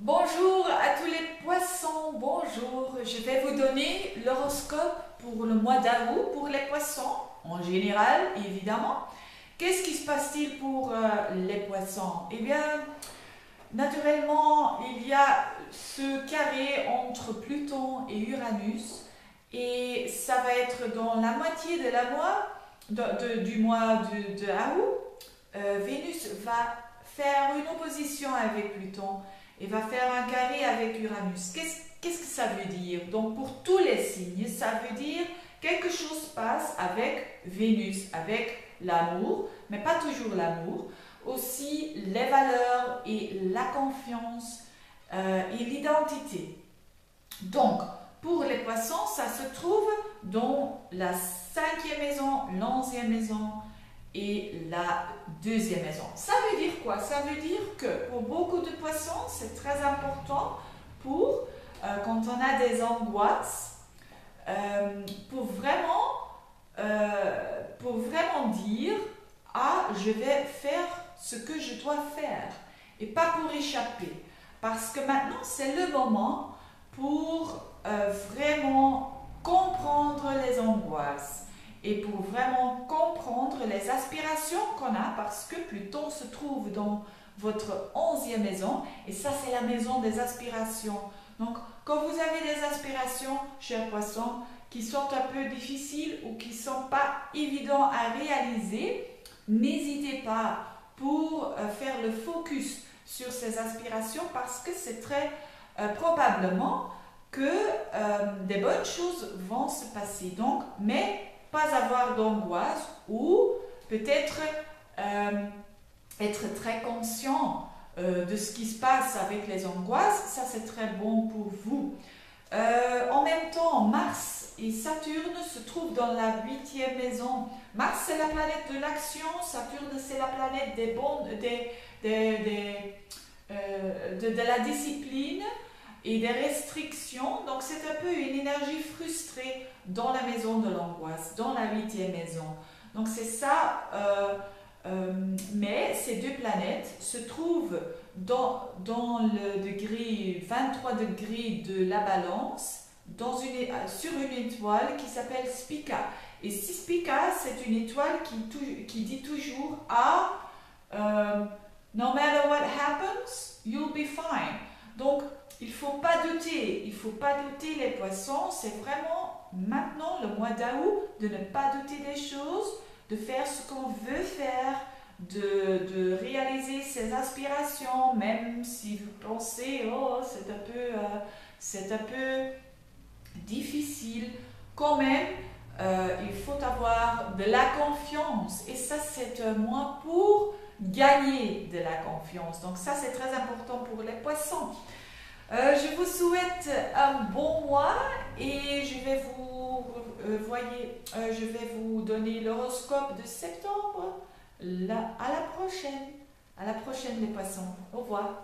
Bonjour à tous les poissons, bonjour. Je vais vous donner l'horoscope pour le mois d'août pour les poissons, en général évidemment. Qu'est-ce qui se passe-t-il pour les poissons? Eh bien, naturellement, il y a ce carré entre Pluton et Uranus et ça va être dans la moitié de la mois, du mois de août. Vénus va faire une opposition avec Pluton et va faire un carré avec Uranus. Qu'est-ce que ça veut dire? Donc pour tous les signes, ça veut dire quelque chose passe avec Vénus, avec l'amour, mais pas toujours l'amour, aussi les valeurs et la confiance et l'identité. Donc pour les poissons, ça se trouve dans la cinquième maison, l'onzième maison, et la deuxième maison. Ça veut dire quoi? Ça veut dire que pour beaucoup de poissons, c'est très important pour quand on a des angoisses, pour vraiment dire ah, je vais faire ce que je dois faire et pas pour échapper. Parce que maintenant, c'est le moment pour vraiment comprendre les angoisses et pour vraiment comprendre les aspirations qu'on a, parce que Pluton se trouve dans votre 11e maison, et ça c'est la maison des aspirations. Donc quand vous avez des aspirations, chers poissons, qui sont un peu difficiles ou qui ne sont pas évidents à réaliser, n'hésitez pas pour faire le focus sur ces aspirations, parce que c'est très probablement que des bonnes choses vont se passer. Donc, mais pas avoir d'angoisse ou peut-être être très conscient de ce qui se passe avec les angoisses. Ça, c'est très bon pour vous. En même temps, Mars et Saturne se trouvent dans la 8e maison. Mars, c'est la planète de l'action. Saturne, c'est la planète de la discipline et des restrictions. Donc c'est un peu une énergie frustrée dans la maison de l'angoisse, dans la 8e maison. Donc c'est ça, mais ces deux planètes se trouvent dans le degré 23 degrés de la balance, sur une étoile qui s'appelle Spica. Et si Spica, c'est une étoile qui dit toujours ah, no matter what happens, you'll be fine. Donc il ne faut pas douter, les poissons, c'est vraiment maintenant le mois d'août de ne pas douter des choses, de faire ce qu'on veut faire, de réaliser ses aspirations, même si vous pensez, oh, c'est un peu difficile, quand même, il faut avoir de la confiance, et ça c'est un mois pour gagner de la confiance, donc ça c'est très important pour les poissons. Je vous souhaite un bon mois et je vais vous donner l'horoscope de septembre. À la prochaine les poissons. Au revoir.